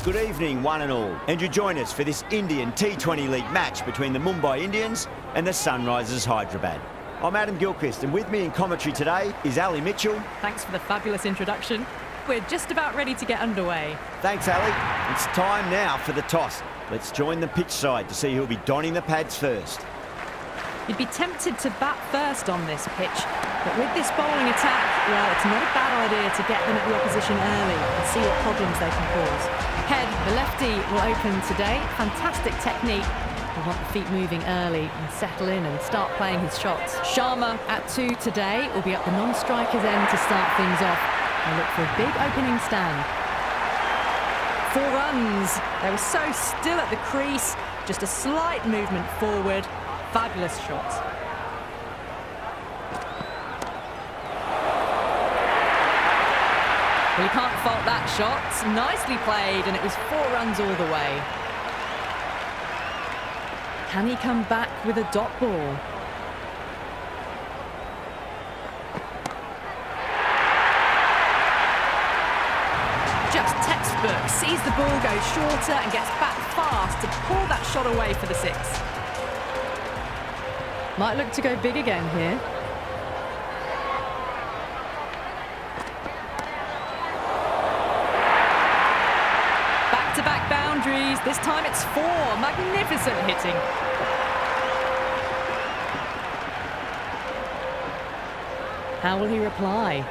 Good evening, one and all, and you join us for this Indian T20 League match between the Mumbai Indians and the Sunrisers Hyderabad. I'm Adam Gilchrist, and with me in commentary today is Ali Mitchell. Thanks for the fabulous introduction. We're just about ready to get underway. Thanks, Ali. It's time now for the toss. Let's join the pitch side to see who'll be donning the pads first. You'd be tempted to bat first on this pitch, but with this bowling attack, well, it's not a bad idea to get them at the opposition early and see what problems they can cause. Head, the lefty, will open today. Fantastic technique. We'll want the feet moving early and settle in and start playing his shots. Sharma at 2 today will be at the non-striker's end to start things off. They'll look for a big opening stand. 4 runs. They were so still at the crease. Just a slight movement forward. Fabulous shots. Well, you can't fault that shot. Nicely played, and it was 4 runs all the way. Can he come back with a dot ball? Just textbook. Sees the ball go shorter and gets back fast to pull that shot away for the 6. Might look to go big again here. Back-to-back boundaries. This time it's 4. Magnificent hitting. How will he reply?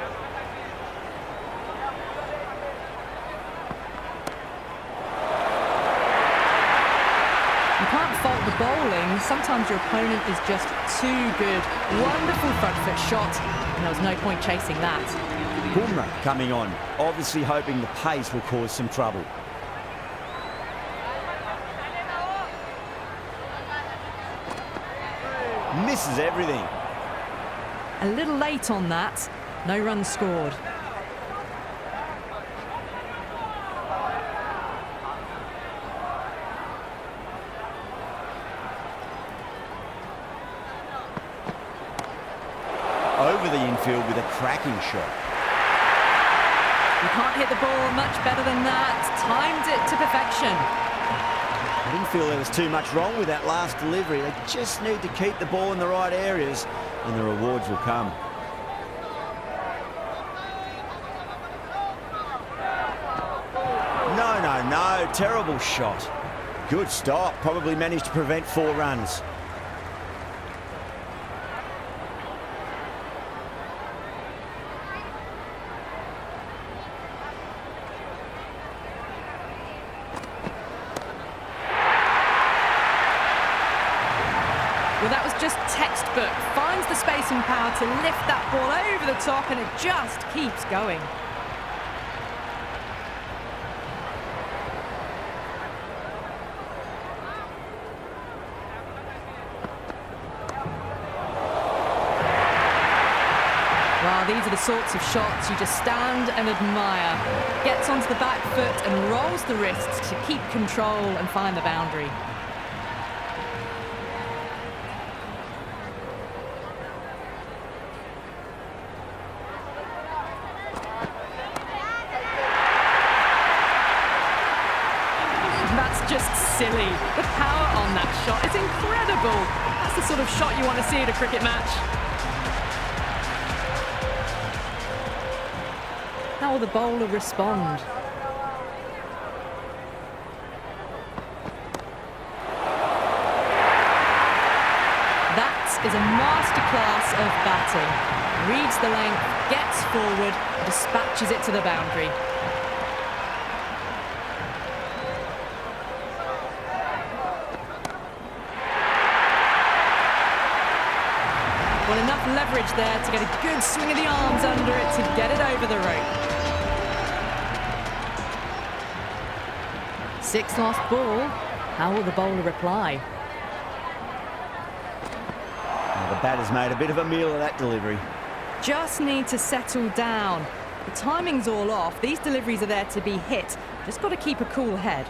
You can't fault the bowling. Sometimes your opponent is just too good. Wonderful front foot shot, and there was no point chasing that. Bumrah coming on, obviously hoping the pace will cause some trouble. Misses everything. A little late on that. No runs scored. Over the infield with a cracking shot. You can't hit the ball much better than that. Timed it to perfection. I didn't feel there was too much wrong with that last delivery. They just need to keep the ball in the right areas and the rewards will come. No. Terrible shot. Good stop. Probably managed to prevent 4 runs. Well, that was just textbook. Finds the space and power to lift that ball over the top, and it just keeps going. Well, these are the sorts of shots you just stand and admire. Gets onto the back foot and rolls the wrists to keep control and find the boundary. That's just silly. The power on that shot is incredible. That's the sort of shot you want to see at a cricket match. How will the bowler respond? That is a masterclass of batting. Reads the length, gets forward, dispatches it to the boundary. Well, enough leverage there to get a good swing of the arms under it to get it over the rope. 6 last ball. How will the bowler reply? Well, the batter's made a bit of a meal of that delivery. Just need to settle down. The timing's all off. These deliveries are there to be hit. Just got to keep a cool head.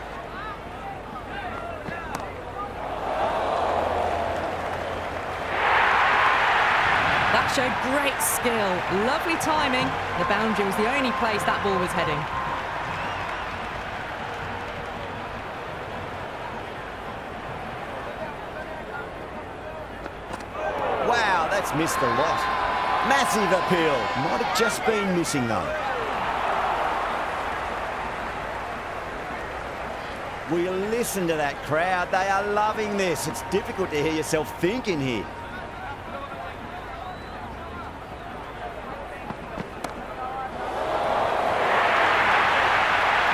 That showed great skill. Lovely timing. The boundary was the only place that ball was heading. just missed the lot. Massive appeal. Might have just been missing though. Will you listen to that crowd? They are loving this. It's difficult to hear yourself thinking here.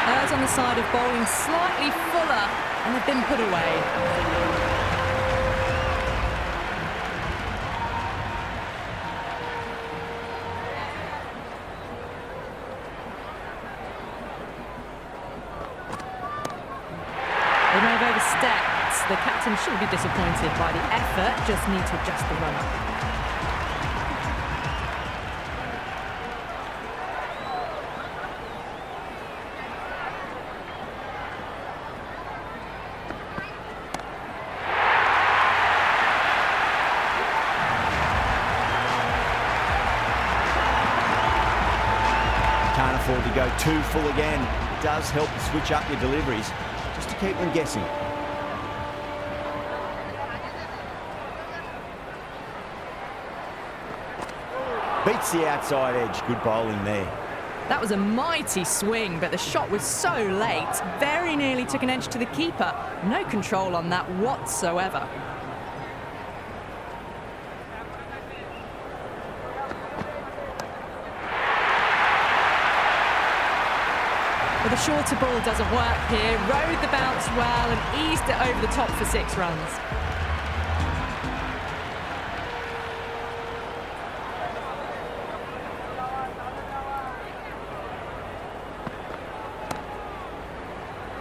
Errs on the side of bowling slightly fuller, and they've been put away. They may have overstepped. The captain shouldn't be disappointed by the effort, just need to adjust the run-up. Can't afford to go too full again. It does help to switch up your deliveries, just to keep them guessing. Beats the outside edge. Good bowling there. That was a mighty swing, but the shot was so late. Very nearly took an edge to the keeper. No control on that whatsoever. But the shorter ball doesn't work here. Rode the bounce well and eased it over the top for 6 runs.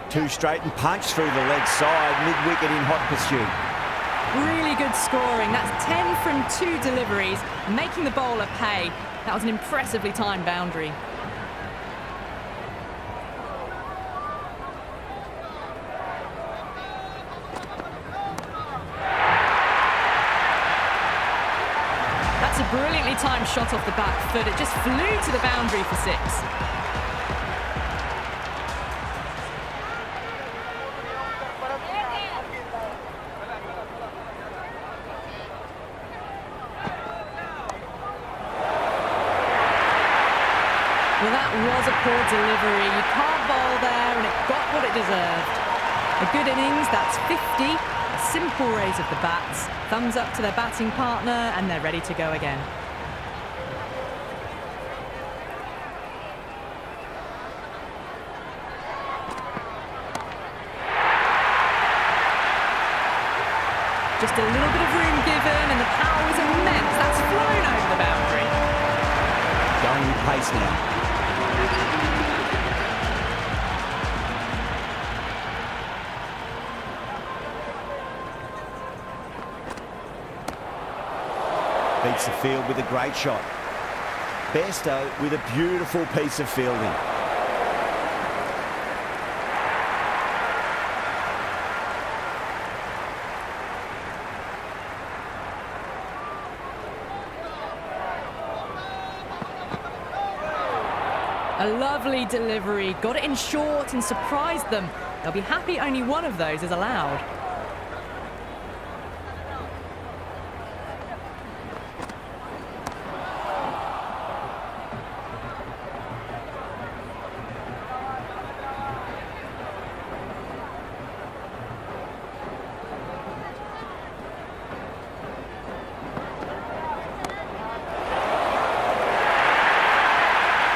Two straight and punch through the leg side, mid-wicket in hot pursuit. Really good scoring. That's 10 from 2 deliveries, making the bowler pay. That was an impressively timed boundary. That's a brilliantly timed shot off the back foot. It just flew to the boundary for 6. Well, that was a poor delivery. You can't bowl there, and it got what it deserved. A good innings, that's 50. A simple raise of the bats. Thumbs up to their batting partner, and they're ready to go again. Just a little bit of room given, and the power was immense. That's flown over the boundary. Going with pace now. Beats the field with a great shot. Bairstow with a beautiful piece of fielding. A lovely delivery, got it in short and surprised them. They'll be happy only one of those is allowed.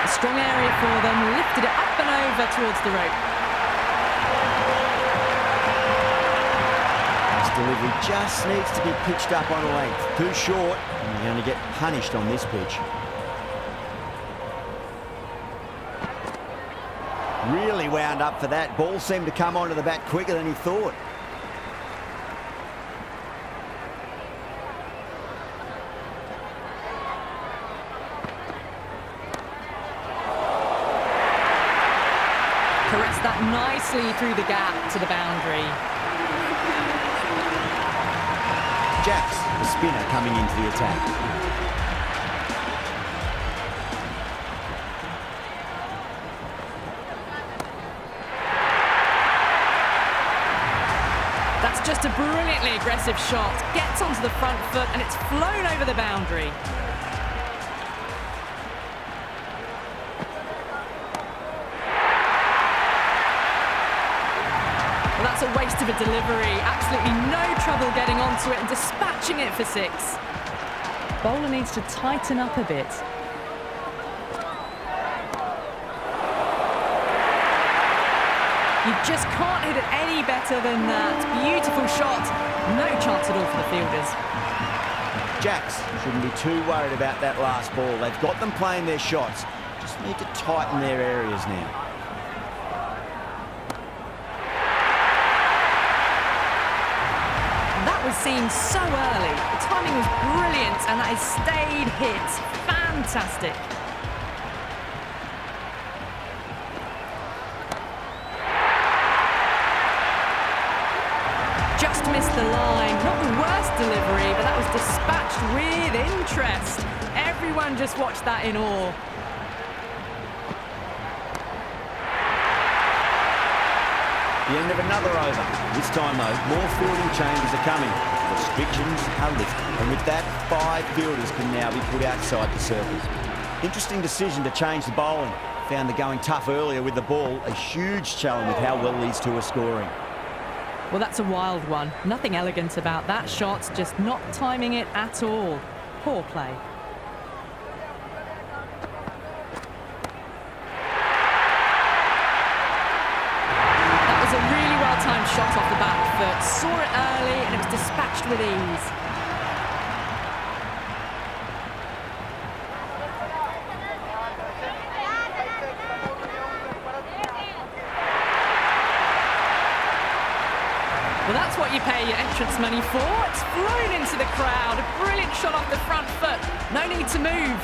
Strong area for them, lifted it up and over towards the rope. This delivery just needs to be pitched up on a length. Too short, and you're going to get punished on this pitch. Really wound up for that. Ball seemed to come onto the bat quicker than he thought. Caressed that nicely through the gap to the boundary. Japs, the spinner, coming into the attack. That's just a brilliantly aggressive shot. Gets onto the front foot and it's flown over the boundary. Well, that's a waste of a delivery. Absolutely no trouble getting onto it and dispatching it for 6. Bowler needs to tighten up a bit. You just can't hit it any better than that. Beautiful shot. No chance at all for the fielders. Jacks shouldn't be too worried about that last ball. They've got them playing their shots. Just need to tighten their areas now. That was seen so early. The timing was brilliant and that is stayed hit. Fantastic. Just missed the line. Not the worst delivery, but that was dispatched with interest. Everyone just watched that in awe. The end of another over. This time, though, more fielding changes are coming. Restrictions are lifted. And with that, 5 fielders can now be put outside the circle. Interesting decision to change the bowling. Found the going tough earlier with the ball. A huge challenge with how well these two are scoring. Well, that's a wild one. Nothing elegant about that shot, just not timing it at all. Poor play. That was a really well-timed shot off the back foot. Saw it early and it was dispatched with ease. Well, that's what you pay your entrance money for. It's flown into the crowd. A brilliant shot off the front foot. No need to move.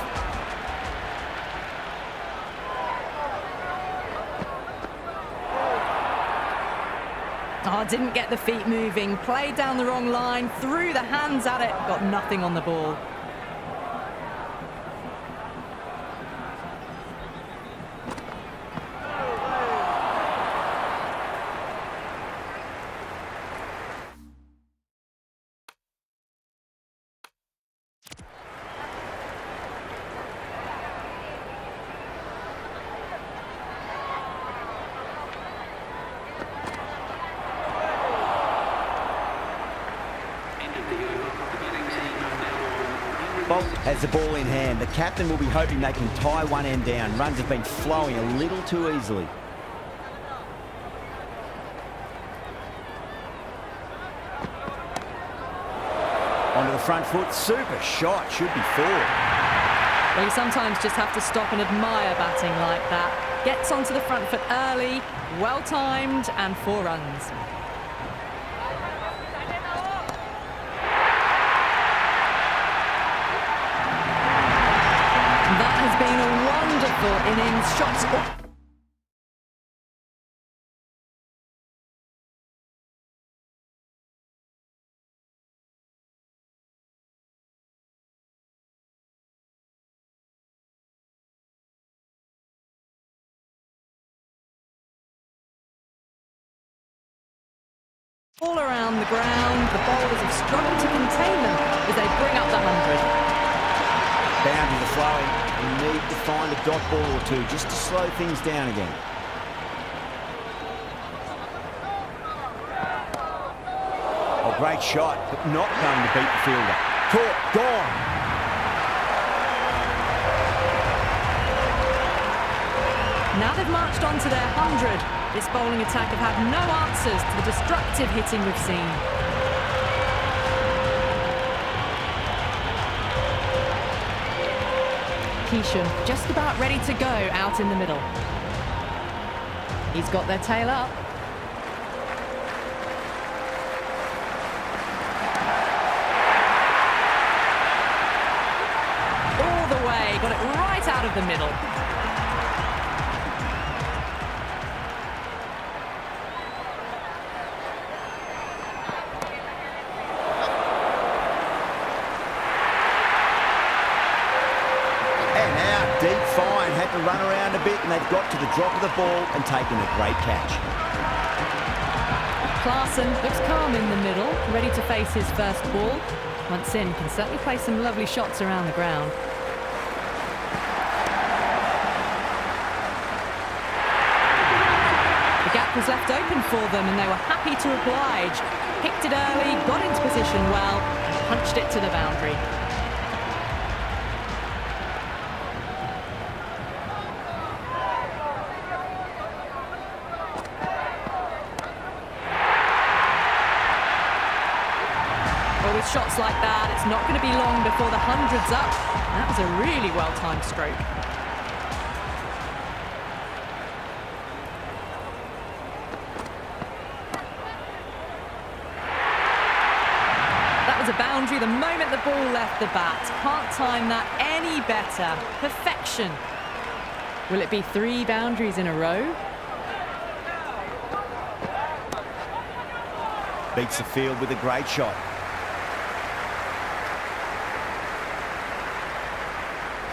Oh, didn't get the feet moving. Played down the wrong line. Threw the hands at it. Got nothing on the ball. Bolt has the ball in hand. The captain will be hoping they can tie one end down. Runs have been flowing a little too easily. Onto the front foot. Super shot. Should be 4. Well, you sometimes just have to stop and admire batting like that. Gets onto the front foot early, well-timed, and 4 runs. That has been a wonderful innings. Shots all around the ground. The bowlers have struggled to contain them as they bring up the 100. Boundaries are flowing. We need to find a dot ball or two just to slow things down again. Oh, great shot, but not going to beat the fielder. Caught, gone. Now they've marched on to their 100. This bowling attack have had no answers to the destructive hitting we've seen. Keesham just about ready to go out in the middle. He's got their tail up. All the way, got it right out of the middle. Deep fine, had to run around a bit and they've got to the drop of the ball and taken a great catch. Klaassen looks calm in the middle, ready to face his first ball. Once in, can certainly play some lovely shots around the ground. The gap was left open for them and they were happy to oblige. Picked it early, got into position well, and punched it to the boundary. Well, with shots like that, it's not going to be long before the 100's up. That was a really well-timed stroke. That was a boundary the moment the ball left the bat. Can't time that any better. Perfection. Will it be 3 boundaries in a row? Beats the field with a great shot.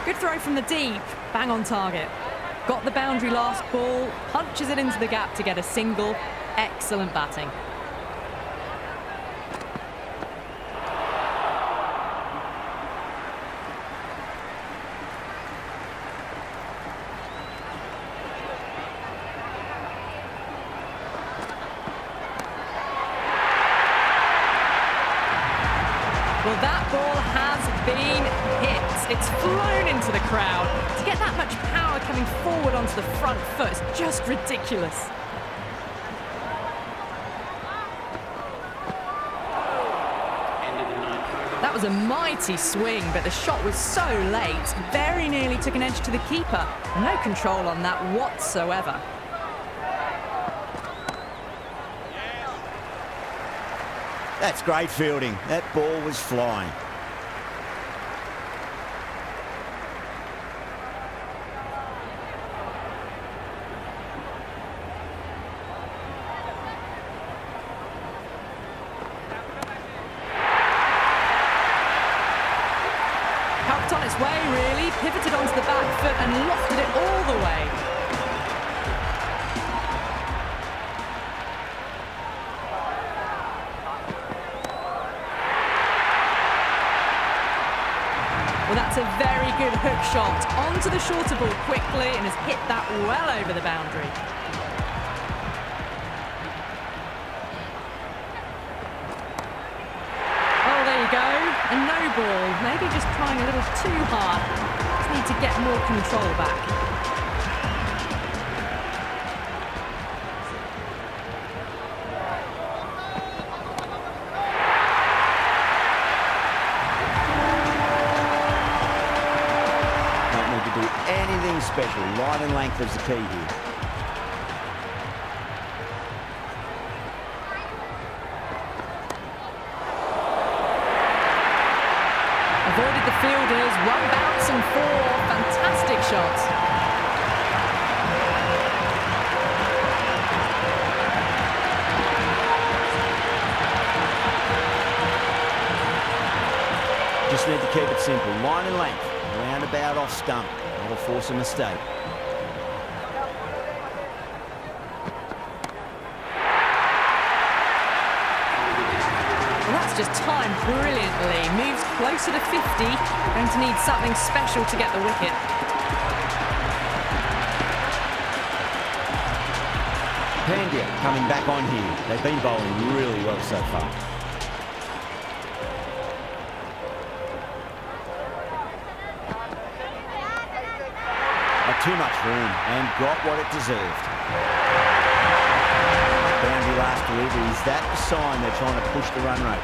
Good throw from the deep, bang on target. Got the boundary last ball, punches it into the gap to get a single. Excellent batting. Well, that ball has been hit. It's flown into the crowd. To get that much power coming forward onto the front foot is just ridiculous. That was a mighty swing, but the shot was so late. Very nearly took an edge to the keeper. No control on that whatsoever. That's great fielding. That ball was flying. Helped on its way, really. Pivoted onto the back foot and lofted it all the way. Well, that's a very good hook shot. Onto the shorter ball quickly and has hit that well over the boundary. Oh, there you go. A no ball. Maybe just trying a little too hard. Just need to get more control back. Anything special. Line and length is the key here. Avoided the fielders. One bounce and 4. Fantastic shots. Just need to keep it simple. Line and length. Roundabout off stump. That'll force a mistake. Well, that's just timed brilliantly. Moves closer to 50. Going to need something special to get the wicket. Pandya coming back on here. They've been bowling really well so far. Too much room and got what it deserved. Boundary last delivery. Is that the sign they're trying to push the run rate?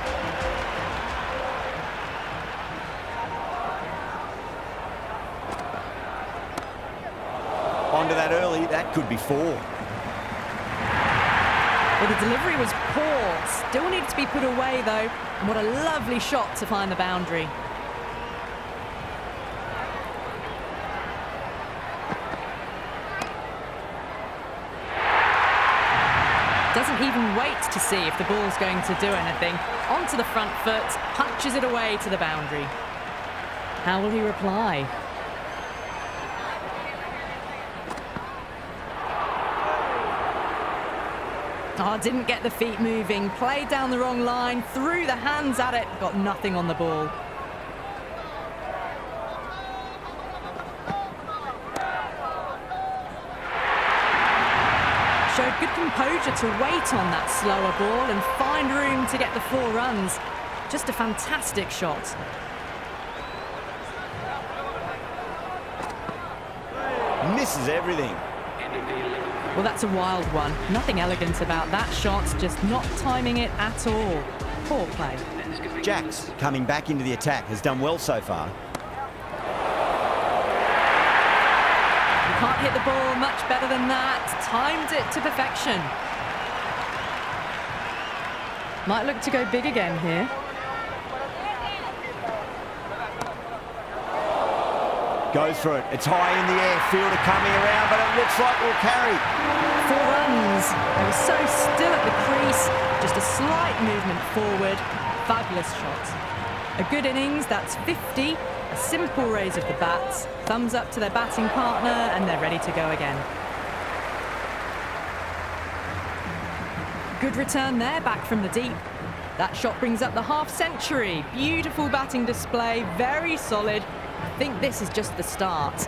Onto that early. That could be 4. Well, the delivery was poor. Still needs to be put away, though. And what a lovely shot to find the boundary. Doesn't even wait to see if the ball's going to do anything. Onto the front foot, punches it away to the boundary. How will he reply? Oh, didn't get the feet moving, played down the wrong line, threw the hands at it, got nothing on the ball. Showed good composure to wait on that slower ball and find room to get the 4 runs. Just a fantastic shot. Misses everything. Well, that's a wild one. Nothing elegant about that shot, just not timing it at all. Poor play. Jacks, coming back into the attack, has done well so far. Can't hit the ball much better than that. Timed it to perfection. Might look to go big again here. Goes for it. It's high in the air. Fielder coming around, but it looks like we'll carry. 4 runs. He was so still at the crease. Just a slight movement forward. Fabulous shot. A good innings. That's 50. A simple raise of the bats. Thumbs up to their batting partner, and they're ready to go again. Good return there, back from the deep. That shot brings up the half-century. Beautiful batting display, very solid. I think this is just the start.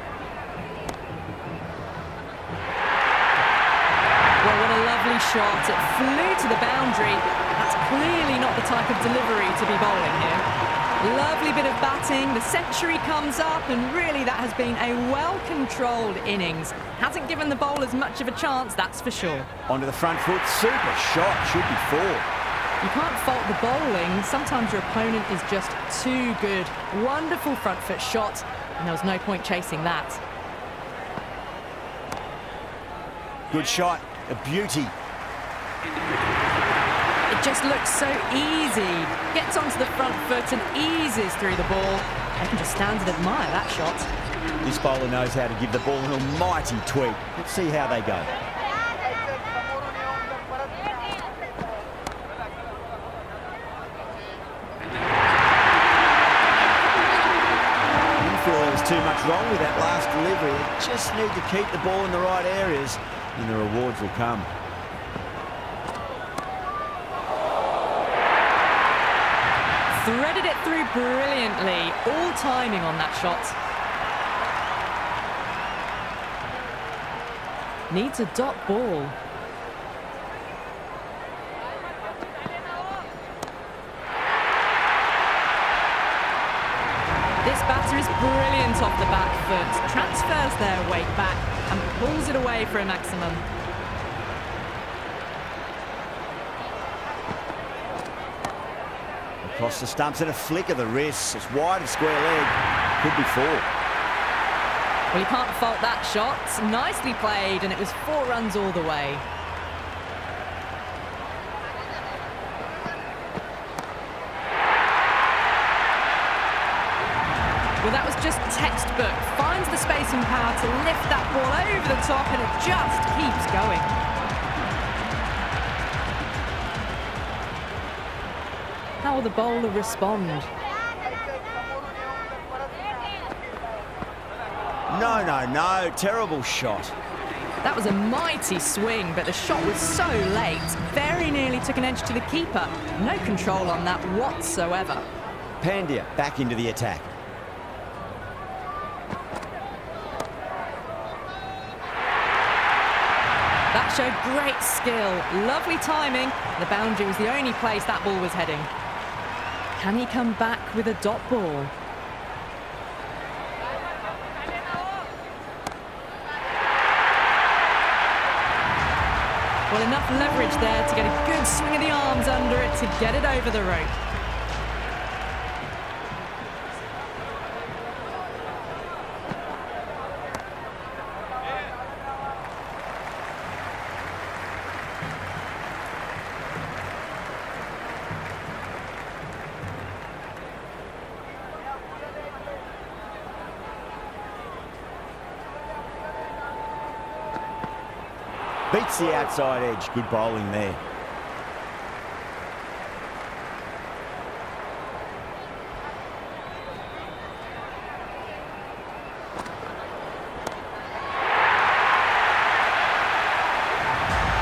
Well, what a lovely shot. It flew to the boundary. That's clearly not the type of delivery to be bowling here. Lovely bit of batting, the century comes up, and really that has been a well-controlled innings. Hasn't given the bowlers much of a chance, that's for sure. Onto the front foot, super shot, should be 4. You can't fault the bowling, sometimes your opponent is just too good. Wonderful front foot shot, and there was no point chasing that. Good shot, a beauty. It just looks so easy. Gets onto the front foot and eases through the ball. I can just stand and admire that shot. This bowler knows how to give the ball an almighty tweak. Let's see how they go. Didn't feel there was too much wrong with that last delivery. They just need to keep the ball in the right areas, and the rewards will come. Threaded it through brilliantly. All timing on that shot. Needs a dot ball. This batter is brilliant off the back foot. Transfers their weight back and pulls it away for a maximum. Across the stumps and a flick of the wrist. It's wide of square leg. Could be 4. Well, you can't fault that shot. Nicely played, and it was 4 runs all the way. Well, that was just textbook. Finds the space and power to lift that ball over the top, and it just keeps going. How will the bowler respond? No. Terrible shot. That was a mighty swing, but the shot was so late. Very nearly took an edge to the keeper. No control on that whatsoever. Pandya back into the attack. That showed great skill. Lovely timing. The boundary was the only place that ball was heading. Can he come back with a dot ball? Well, enough leverage there to get a good swing of the arms under it to get it over the rope. Beats the outside edge. Good bowling there.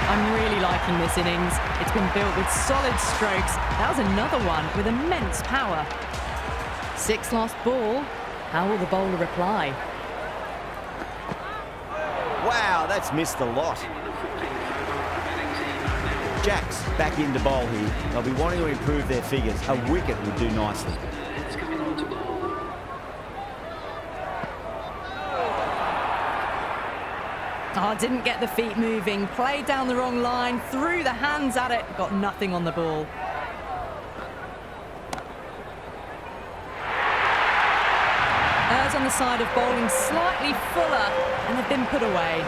I'm really liking liking this innings. It's been built with solid strokes. That was another one with immense power. 6 lost ball. How will the bowler reply? Wow, that's missed a lot. Jacks back into bowl here. They'll be wanting to improve their figures. A wicket would do nicely. Oh, didn't get the feet moving. Played down the wrong line. Threw the hands at it. Got nothing on the ball. Errs on the side of bowling slightly fuller, and they've been put away.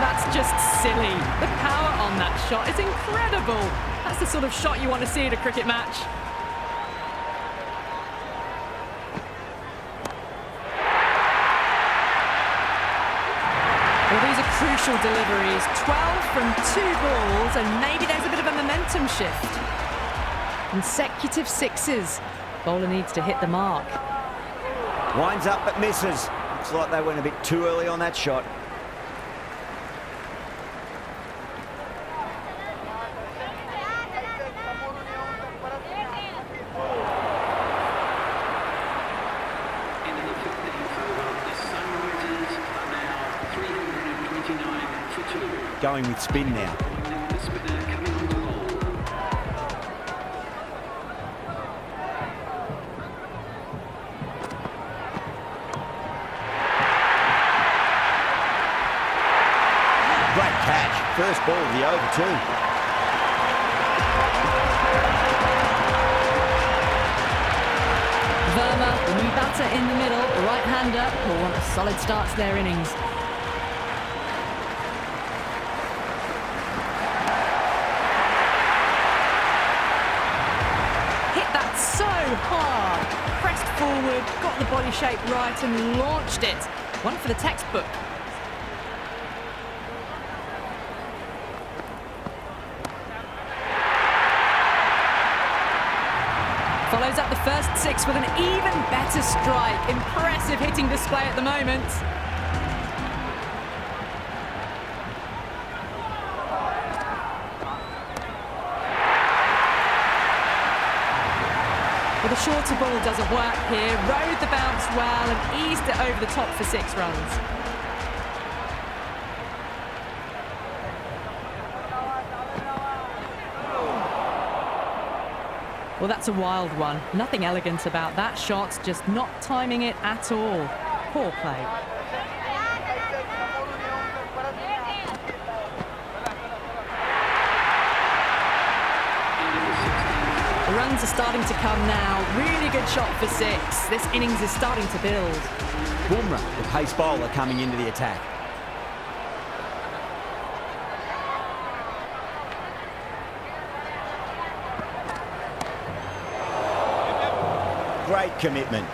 That's just silly. The power on that shot is incredible. That's the sort of shot you want to see at a cricket match. Well, these are crucial deliveries. 12 from 2 balls, and maybe there's a bit of a momentum shift. Consecutive sixes. Bowler needs to hit the mark. Winds up but misses. Looks like they went a bit too early on that shot. Going with spin now. Great catch. First ball of the over too. Verma, the new batter in the middle, right-hander, will want a solid start to their innings. So hard. Pressed forward, got the body shape right and launched it. One for the textbook. Follows up the first 6 with an even better strike. Impressive hitting display at the moment. Well, the shorter ball doesn't work here. Rode the bounce well and eased it over the top for 6 runs. Well, that's a wild one. Nothing elegant about that shot, just not timing it at all. Poor play. The runs are starting to come now. Really good shot for 6. This innings is starting to build. Bumrah, the pace bowler, coming into the attack. Great commitment.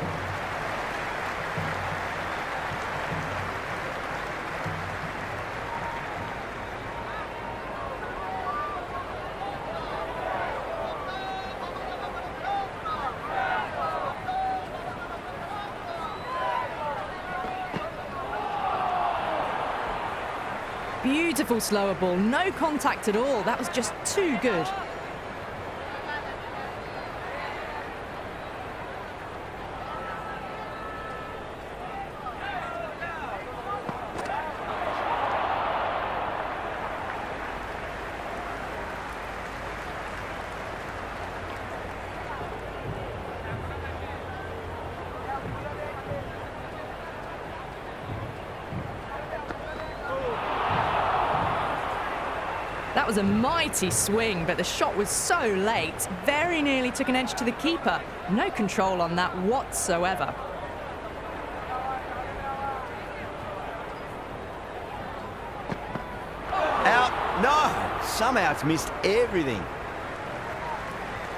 Beautiful slower ball, no contact at all. That was just too good. That was a mighty swing, but the shot was so late. Very nearly took an edge to the keeper. No control on that whatsoever. Out. No! Somehow it's missed everything.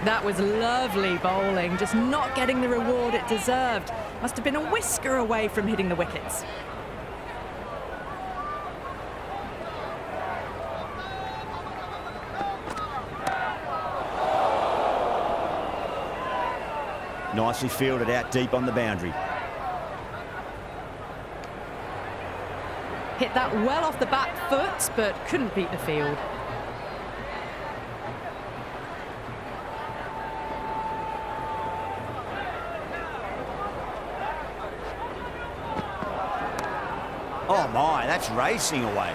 That was lovely bowling, just not getting the reward it deserved. Must have been a whisker away from hitting the wickets. Nicely fielded out deep on the boundary. Hit that well off the back foot, but couldn't beat the field. Oh my, that's racing away.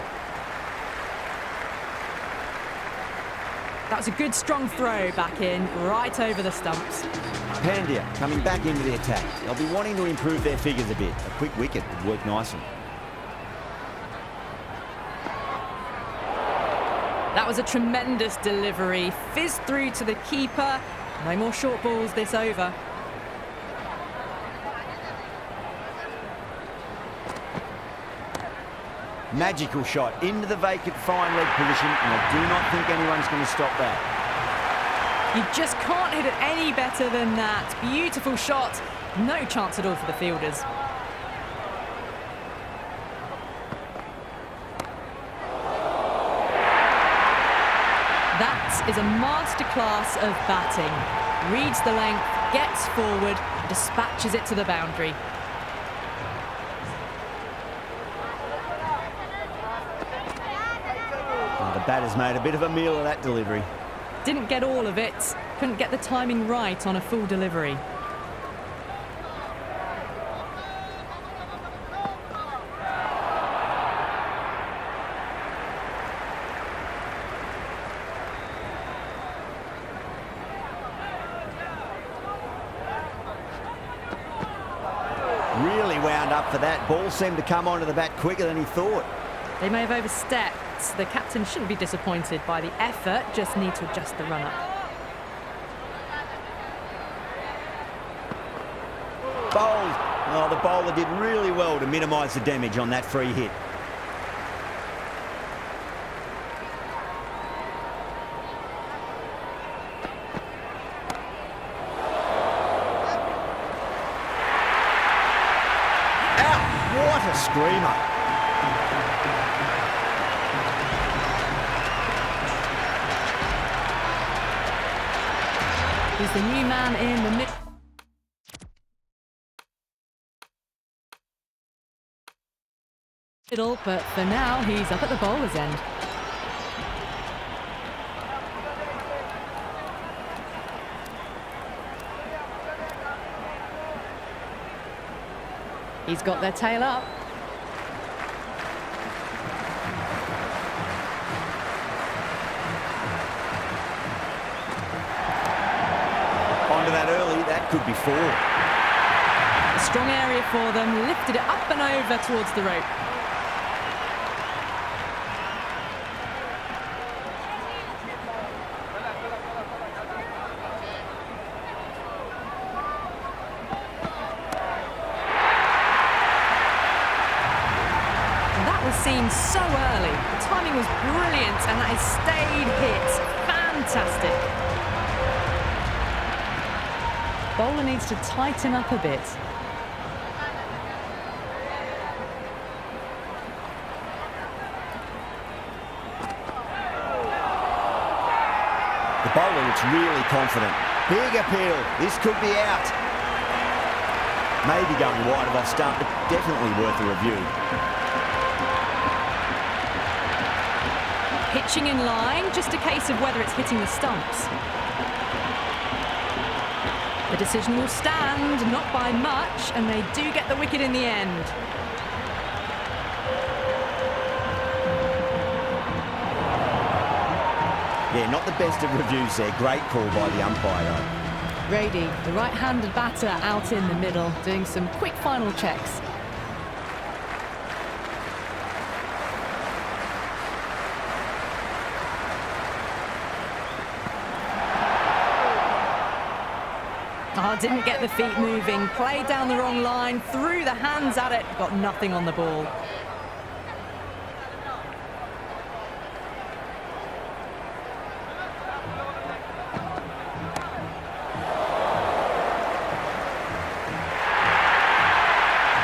That was a good strong throw back in, right over the stumps. Pandya coming back into the attack. They'll be wanting to improve their figures a bit. A quick wicket would work nicely. That was a tremendous delivery. Fizzed through to the keeper. No more short balls this over. Magical shot into the vacant fine leg position, and I do not think anyone's going to stop that. You just can't hit it any better than that. Beautiful shot. No chance at all for the fielders. That is a masterclass of batting. Reads the length, gets forward, dispatches it to the boundary. The batter's made a bit of a meal of that delivery. Didn't get all of it. Couldn't get the timing right on a full delivery. Really wound up for that. Ball seemed to come onto the bat quicker than he thought. They may have overstepped. The captain shouldn't be disappointed by the effort, just need to adjust the run-up. Bowled. Oh, the bowler did really well to minimise the damage on that free hit. Out! What a screamer. He's the new man in the middle, but for now, he's up at the bowler's end. He's got their tail up. That early, that could be 4. A strong area for them, lifted it up and over towards the rope. And that was seen so early. The timing was brilliant and that has stayed hit. Fantastic. Bowler needs to tighten up a bit. The bowler looks really confident. Big appeal. This could be out. Maybe going wide of off stump, but definitely worth a review. Pitching in line, just a case of whether it's hitting the stumps. The decision will stand, not by much, and they do get the wicket in the end. Yeah, not the best of reviews there. Great call by the umpire, though. Grady, the right-handed batter, out in the middle, doing some quick final checks. Oh, didn't get the feet moving, played down the wrong line, threw the hands at it, got nothing on the ball.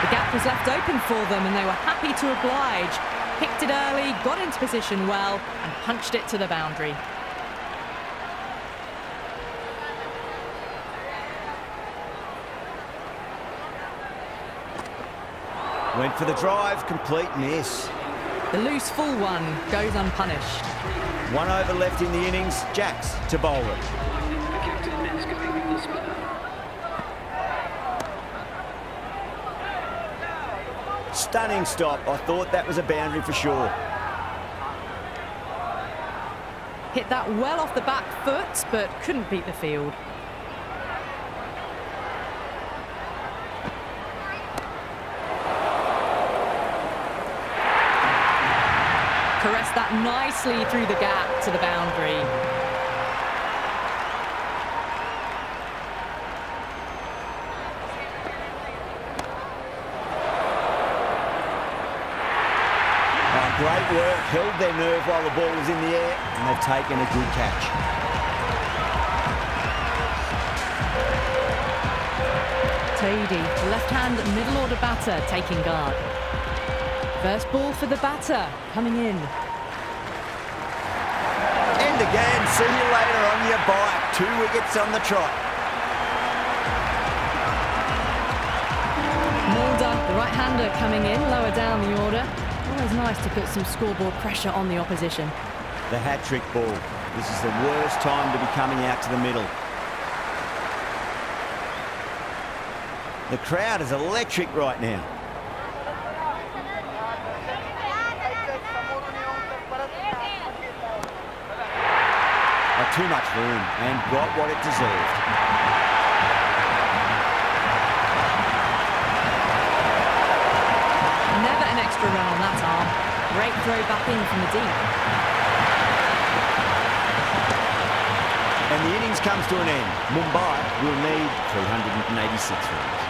The gap was left open for them and they were happy to oblige. Picked it early, got into position well and punched it to the boundary. Went for the drive, complete miss. The loose full one goes unpunished. 1 over left in the innings. Jacks to bowl it. Stunning stop. I thought that was a boundary for sure. Hit that well off the back foot, but couldn't beat the field. Caressed that nicely through the gap to the boundary. Great work, held their nerve while the ball was in the air, and they've taken a good catch. Toady, the left-hand middle order batter, taking guard. First ball for the batter, coming in. And again, see you later on your bike. 2 wickets on the trot. Mulder, the right-hander, coming in, lower down the order. Always nice to put some scoreboard pressure on the opposition. The hat-trick ball. This is the worst time to be coming out to the middle. The crowd is electric right now. Too much room and got what it deserved. Never an extra run on that arm. Great throw back in from the deep. And the innings comes to an end. Mumbai will need 386 runs.